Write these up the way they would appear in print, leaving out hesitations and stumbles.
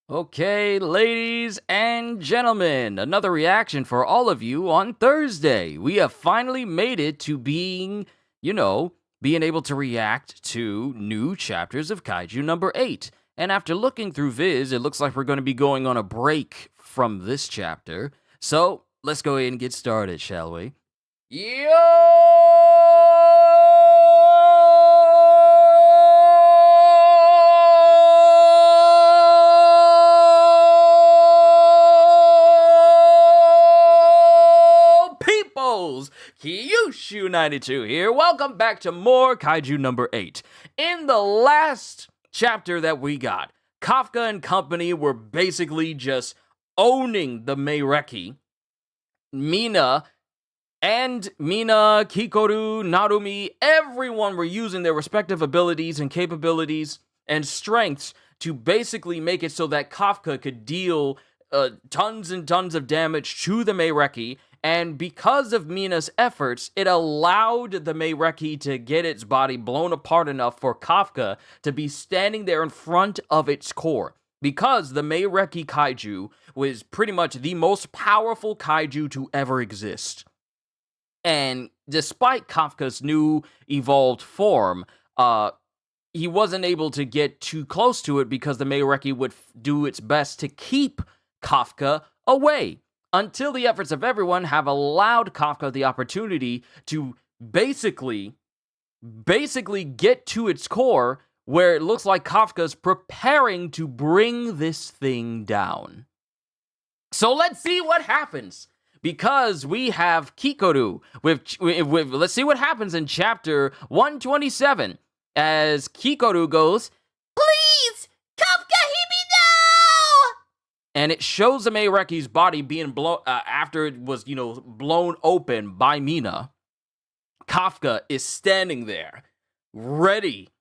Okay, ladies and gentlemen, another reaction for all of you on Thursday. We have finally made it to being able to react to new chapters of Kaiju number 8. And after looking through Viz, it looks like we're going to be going on a break from this chapter. So let's go ahead and get started, shall we? Qushu 92 here. Welcome back to more Kaiju number 8. In the last chapter that we got, Kafka and company were basically just owning the Meireki. Mina, Kikoru, Narumi, everyone were using their respective abilities and capabilities and strengths to basically make it so that Kafka could deal tons and tons of damage to the Meireki. And because of Mina's efforts, it allowed the Meireki to get its body blown apart enough for Kafka to be standing there in front of its core. Because the Meireki Kaiju was pretty much the most powerful Kaiju to ever exist. And despite Kafka's new evolved form, he wasn't able to get too close to it because the Meireki would do its best to keep Kafka away. Until the efforts of everyone have allowed Kafka the opportunity to basically get to its core, where it looks like Kafka's preparing to bring this thing down. So let's see what happens. Because we have Kikoru let's see what happens in chapter 127 as Kikoru goes, "Please, Kafka, hit me now!" And it shows the Meireki's body being blown after it was, blown open by Mina. Kafka is standing there, ready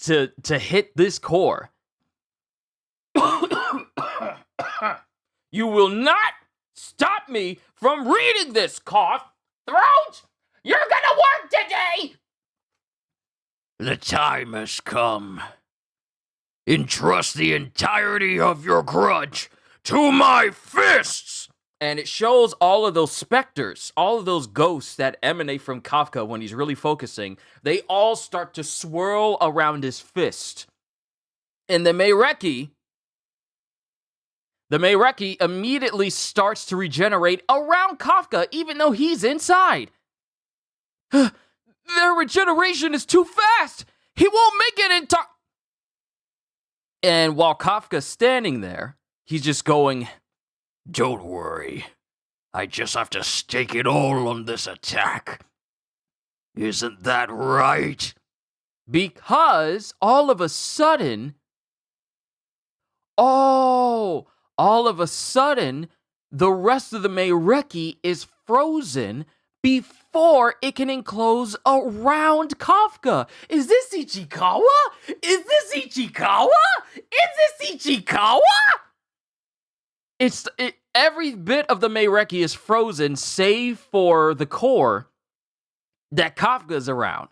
to hit this core. You will not stop me from reading this, cough throat! You're gonna work today! The time has come. Entrust the entirety of your grudge to my fists! And it shows all of those specters, all of those ghosts that emanate from Kafka when he's really focusing. They all start to swirl around his fist. And the Meireki immediately starts to regenerate around Kafka, even though he's inside. Their regeneration is too fast! He won't make it in time! And while Kafka's standing there, he's just going, "Don't worry. I just have to stake it all on this attack. Isn't that right?" Because all of a sudden, the rest of the Meireki is frozen before it can enclose around Kafka. Is this Ichikawa? Every bit of the Meireki is frozen, save for the core that Kafka's around.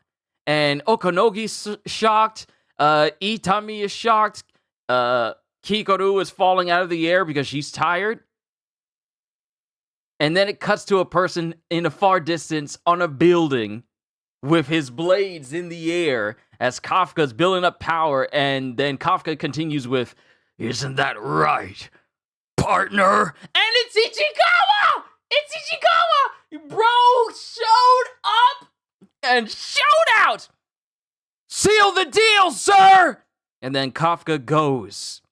And Okonogi's shocked, Itami is shocked, Kikoru is falling out of the air because she's tired. And then it cuts to a person in a far distance on a building with his blades in the air as Kafka's building up power. And then Kafka continues with, "Isn't that right, partner?" And it's Ichikawa! Bro showed up and showed out! "Seal the deal, sir!" And then Kafka goes.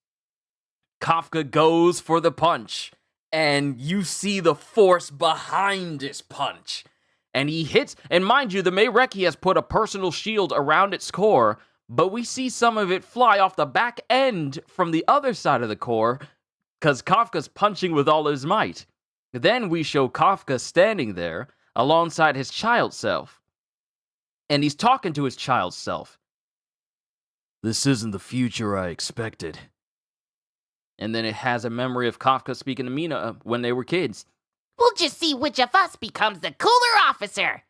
Kafka goes for the punch. And you see the force behind his punch. And he hits, and mind you, the Meireki has put a personal shield around its core, but we see some of it fly off the back end from the other side of the core, because Kafka's punching with all his might. Then we show Kafka standing there, alongside his child self. And he's talking to his child self. "This isn't the future I expected." And then it has a memory of Kafka speaking to Mina when they were kids. "We'll just see which of us becomes the cooler officer."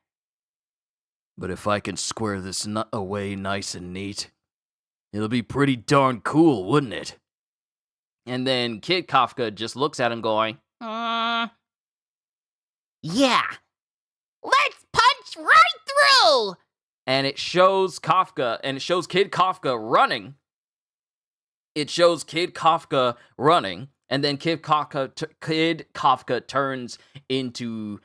But if I can square this nut away nice and neat, it'll be pretty darn cool, wouldn't it? And then Kid Kafka just looks at him going, Yeah. Let's punch right through! and it shows Kafka, and it shows Kid Kafka running. It shows Kid Kafka running, and then Kid Kafka turns into,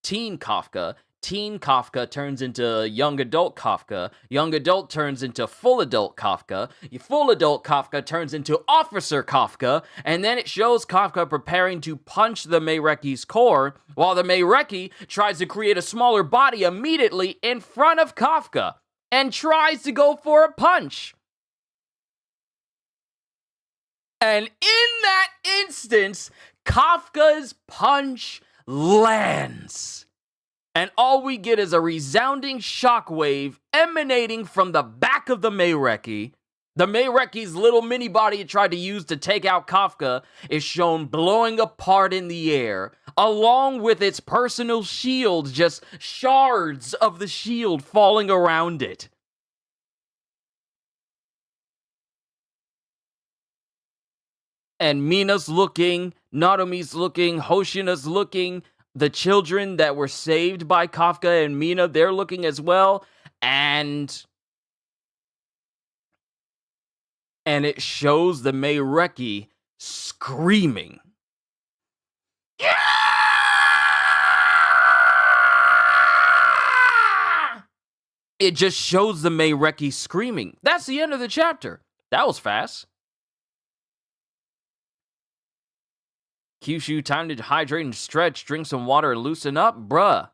Teen Kafka. Teen Kafka turns into young adult Kafka. Young adult turns into full adult Kafka. Full adult Kafka turns into Officer Kafka. And then it shows Kafka preparing to punch the Meireki's core, while the Meireki tries to create a smaller body immediately in front of Kafka and tries to go for a punch. And in that instance, Kafka's punch lands. And all we get is a resounding shockwave emanating from the back of the Meireki. The Meireki's little mini body it tried to use to take out Kafka is shown blowing apart in the air, along with its personal shield, just shards of the shield falling around it. And Mina's looking, Narumi's looking, Hoshina's looking. The children that were saved by Kafka and Mina, they're looking as well. And it shows the Meireki screaming. It just shows the Meireki screaming. That's the end of the chapter. That was fast. Qushu, time to hydrate and stretch, drink some water and loosen up. Bruh,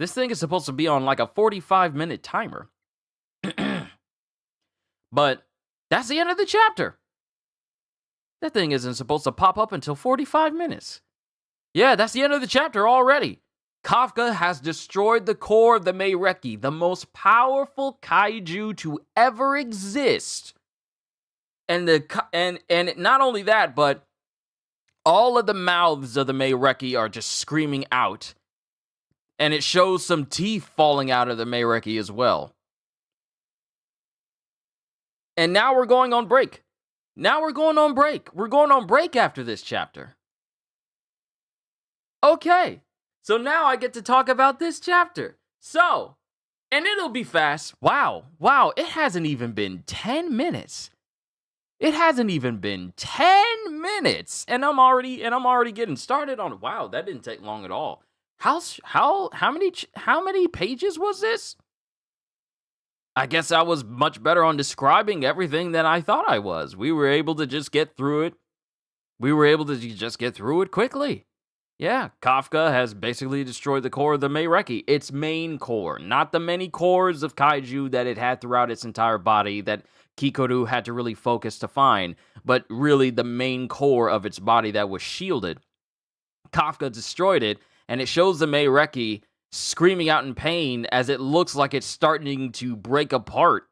this thing is supposed to be on like a 45-minute timer. But that's the end of the chapter. That thing isn't supposed to pop up until 45 minutes. Yeah, that's the end of the chapter already. Kafka has destroyed the core of the Meireki, the most powerful kaiju to ever exist. And not only that, but all of the mouths of the Meireki are just screaming out. And it shows some teeth falling out of the Meireki as well. And now we're going on break. We're going on break after this chapter. Okay. So now I get to talk about this chapter. So, and it'll be fast. Wow. It hasn't even been 10 minutes. It hasn't even been 10 minutes, and I'm already getting started on it. Wow, that didn't take long at all. How many pages was this? I guess I was much better on describing everything than I thought I was. We were able to just get through it. Quickly. Yeah, Kafka has basically destroyed the core of the Meireki, its main core, not the many cores of kaiju that it had throughout its entire body that Kikoru had to really focus to find, but really the main core of its body that was shielded. Kafka destroyed it, and it shows the Meireki screaming out in pain as it looks like it's starting to break apart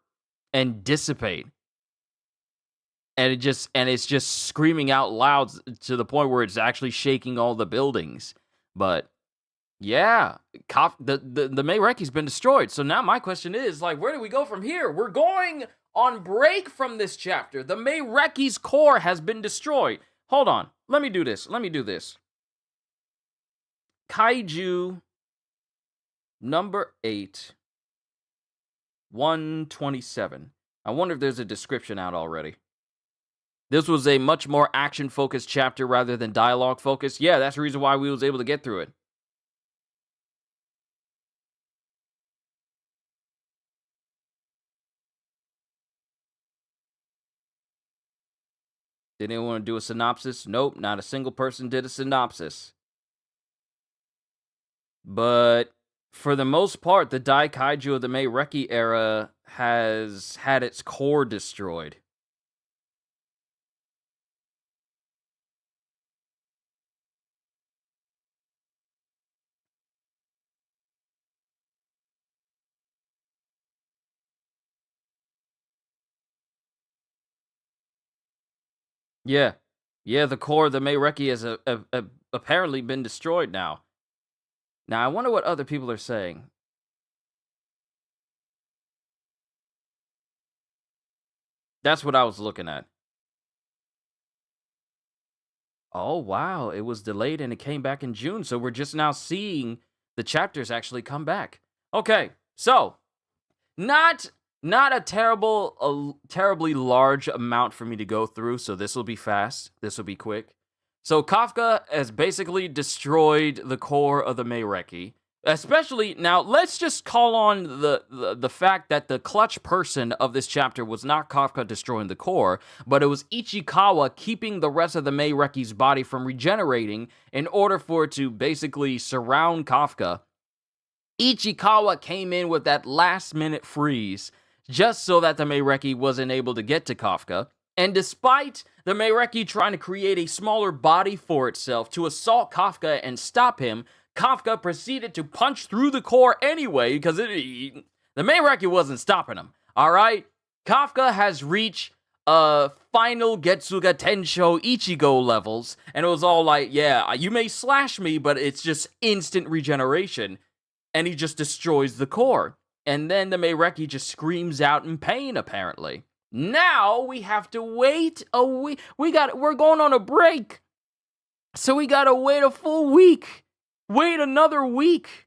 and dissipate. And it's just screaming out loud to the point where it's actually shaking all the buildings. But yeah, the Meireki's been destroyed. So now my question is, like, where do we go from here? We're going on break from this chapter. The Meireki's core has been destroyed. Hold on. Let me do this. Kaiju number 8, 127. I wonder if there's a description out already. This was a much more action-focused chapter rather than dialogue-focused. Yeah, that's the reason why we was able to get through it. Did anyone do a synopsis? Nope, not a single person did a synopsis. But for the most part, the Daikaiju of the Meireki era has had its core destroyed. Yeah, the core of the Meireki has apparently been destroyed now. Now, I wonder what other people are saying. That's what I was looking at. Oh, wow. It was delayed and it came back in June. So we're just now seeing the chapters actually come back. Okay. So, not not a terribly large amount for me to go through, so this will be fast. This will be quick. So Kafka has basically destroyed the core of the Meireki. Especially now, let's just call on the fact that the clutch person of this chapter was not Kafka destroying the core, but it was Ichikawa keeping the rest of the Meireki's body from regenerating in order for it to basically surround Kafka. Ichikawa came in with that last minute freeze just so that the Meireki wasn't able to get to Kafka. And despite the Meireki trying to create a smaller body for itself to assault Kafka and stop him, Kafka proceeded to punch through the core anyway because the Meireki wasn't stopping him. Alright? Kafka has reached final Getsuga Tensho Ichigo levels, and it was all like, yeah, you may slash me, but it's just instant regeneration. And he just destroys the core. And then the Meireki just screams out in pain, apparently. Now we have to wait a week. We're going on a break. So we gotta wait a full week. Wait another week.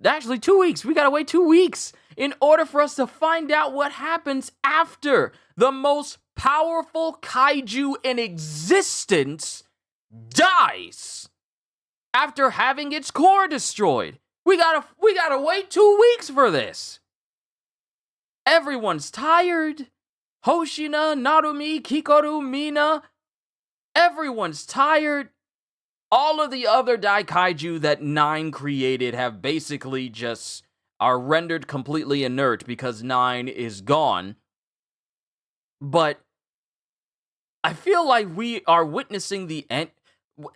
Actually, 2 weeks. We gotta wait 2 weeks in order for us to find out what happens after the most powerful kaiju in existence dies after having its core destroyed. We gotta wait 2 weeks for this. Everyone's tired. Hoshina, Narumi, Kikoru, Mina. Everyone's tired. All of the other Daikaiju that 9 created have basically just are rendered completely inert because 9 is gone. But I feel like we are witnessing the end.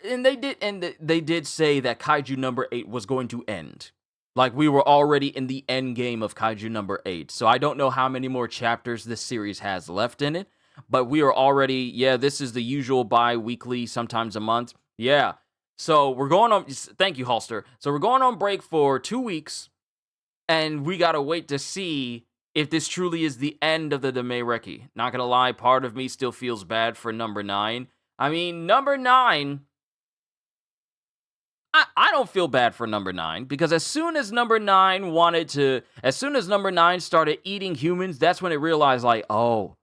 And they did say that Kaiju number 8 was going to end. Like, we were already in the end game of Kaiju number 8. So I don't know how many more chapters this series has left in it. But we are already, this is the usual bi-weekly, sometimes a month. Yeah. So we're going on, thank you, Holster. So we're going on break for 2 weeks. And we gotta wait to see if this truly is the end of the Meireki. Not gonna lie, part of me still feels bad for number 9. I mean, number 9... I don't feel bad for number 9, because as soon as number 9 started eating humans, that's when it realized, like, I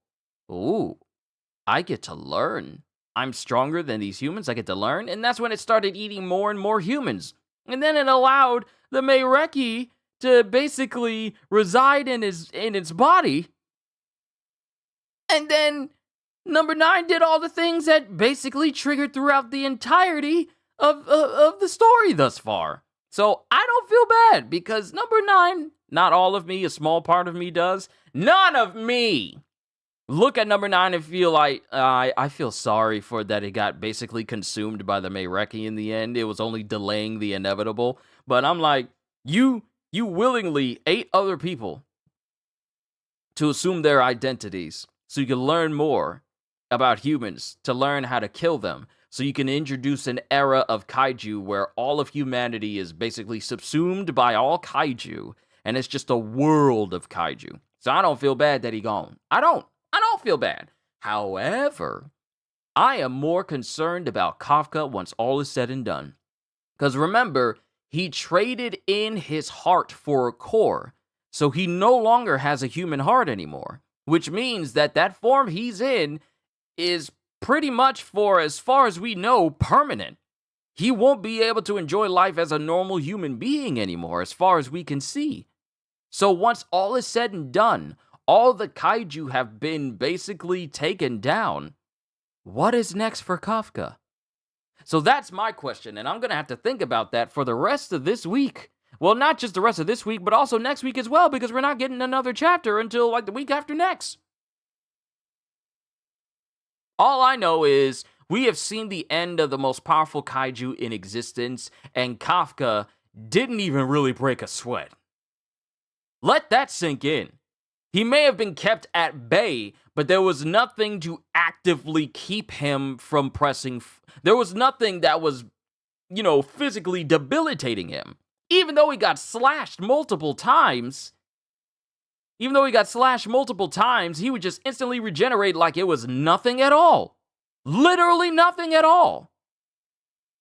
get to learn. I'm stronger than these humans, I get to learn, and that's when it started eating more and more humans. And then it allowed the Meireki to basically reside in its body. And then number 9 did all the things that basically triggered throughout the entirety of the story thus far. So I don't feel bad because number 9, not all of me, a small part of me does. None of me look at number 9 and feel like, I feel sorry for that it got basically consumed by the Meireki in the end. It was only delaying the inevitable. But I'm like, you willingly ate other people to assume their identities so you can learn more about humans, to learn how to kill them. So you can introduce an era of kaiju where all of humanity is basically subsumed by all kaiju, and it's just a world of kaiju. So I don't feel bad that he gone. I don't feel bad. However, I am more concerned about Kafka once all is said and done. Because remember, he traded in his heart for a core, so he no longer has a human heart anymore, which means that form he's in is pretty much, for as far as we know, permanent. He won't be able to enjoy life as a normal human being anymore, as far as we can see. So once all is said and done, all the kaiju have been basically taken down. What is next for Kafka? So that's my question, and I'm going to have to think about that for the rest of this week. Well, not just the rest of this week, but also next week as well, because we're not getting another chapter until like the week after next. All I know is we have seen the end of the most powerful kaiju in existence, and Kafka didn't even really break a sweat. Let that sink in. He may have been kept at bay, but there was nothing to actively keep him from pressing. There was nothing that was, physically debilitating him. Even though he got slashed multiple times, he would just instantly regenerate like it was nothing at all. Literally nothing at all.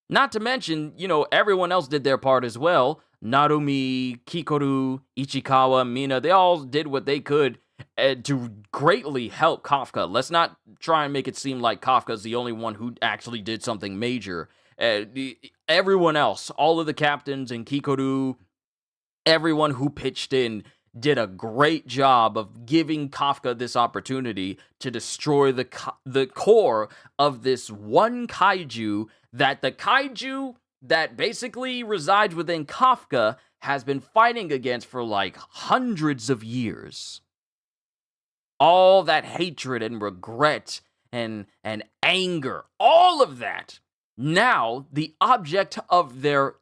Not to mention, everyone else did their part as well. Narumi, Kikoru, Ichikawa, Mina, they all did what they could to greatly help Kafka. Let's not try and make it seem like Kafka's the only one who actually did something major. Everyone else, all of the captains and Kikoru, everyone who pitched in did a great job of giving Kafka this opportunity to destroy the core of this one kaiju that the kaiju that basically resides within Kafka has been fighting against for like hundreds of years. All that hatred and regret and anger, all of that. Now, the object of the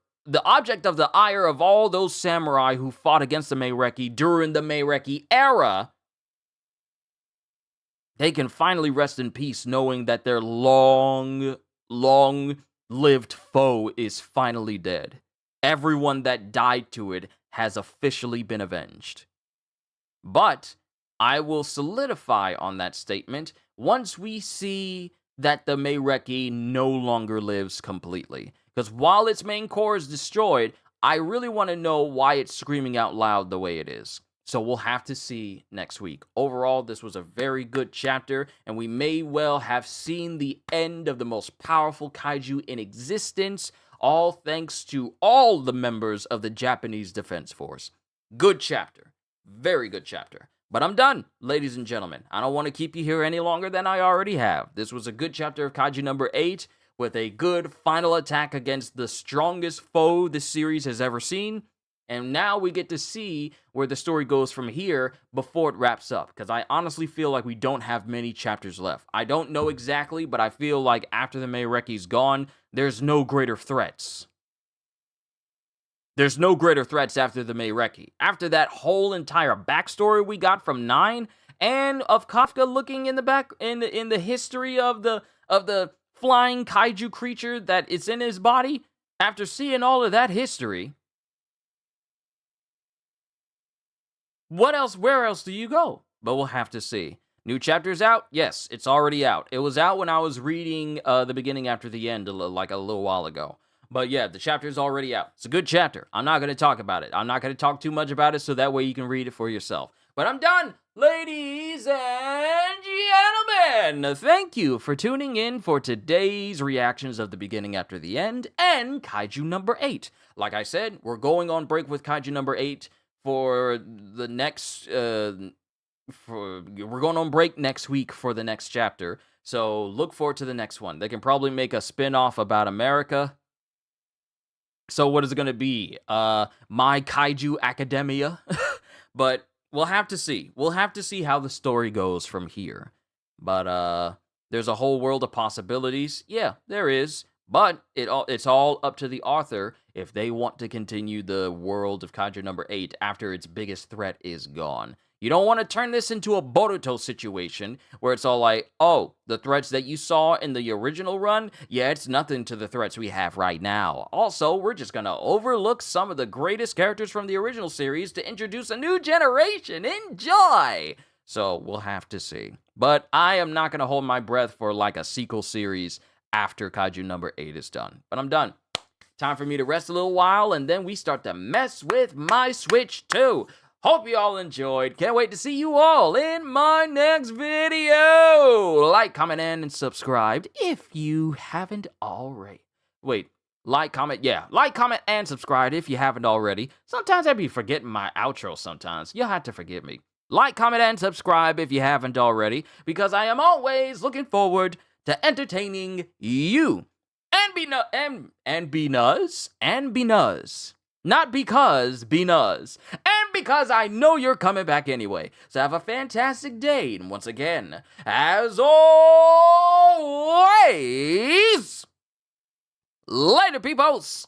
ire of all those samurai who fought against the Meireki during the Meireki era, they can finally rest in peace knowing that their long-lived foe is finally dead. Everyone that died to it has officially been avenged. But I will solidify on that statement once we see that the Meireki no longer lives completely. Because while its main core is destroyed, I really want to know why it's screaming out loud the way it is. So we'll have to see next week. Overall, this was a very good chapter, and we may well have seen the end of the most powerful kaiju in existence, all thanks to all the members of the Japanese Defense Force. Good chapter. Very good chapter. But I'm done, ladies and gentlemen. I don't want to keep you here any longer than I already have. This was a good chapter of Kaiju number 8, with a good final attack against the strongest foe this series has ever seen. And now we get to see where the story goes from here before it wraps up. Because I honestly feel like we don't have many chapters left. I don't know exactly, but I feel like after the Meireki's gone, there's no greater threats. There's no greater threats after the Meireki. After that whole entire backstory we got from 9, and of Kafka looking in the back in the history of the flying kaiju creature that is in his body, after seeing all of that history, where else do you go? But we'll have to see. New chapter's out? Yes, it's already out. It was out when I was reading the beginning after the end like a little while ago. But yeah, the chapter's already out. It's a good chapter. I'm not going to talk about it. I'm not going to talk too much about it so that way you can read it for yourself. But I'm done, ladies and gentlemen. Thank you for tuning in for today's reactions of the beginning after the end and Kaiju number 8. Like I said, we're going on break with Kaiju number 8 for the next... we're going on break next week for the next chapter. So look forward to the next one. They can probably make a spin-off about America. So what is it going to be? My Kaiju Academia? But we'll have to see. We'll have to see how the story goes from here. But there's a whole world of possibilities. Yeah, there is. But it's all up to the author if they want to continue the world of Kaiju number 8 after its biggest threat is gone. You don't want to turn this into a Boruto situation where it's all like, oh, the threats that you saw in the original run, yeah, it's nothing to the threats we have right now. Also, we're just going to overlook some of the greatest characters from the original series to introduce a new generation. Enjoy! So we'll have to see. But I am not going to hold my breath for like a sequel series after Kaiju number 8 is done. But I'm done. Time for me to rest a little while, and then we start to mess with my Switch 2. Hope you all enjoyed. Can't wait to see you all in my next video. Like, comment, and subscribe if you haven't already. Wait, like, comment, and subscribe if you haven't already. Sometimes I be forgetting my outro sometimes. You'll have to forgive me. Like, comment, and subscribe if you haven't already, because I am always looking forward to entertaining you. And be nuz. Not because, be nuz. And because I know you're coming back anyway. So have a fantastic day. And once again, as always, later, peoples.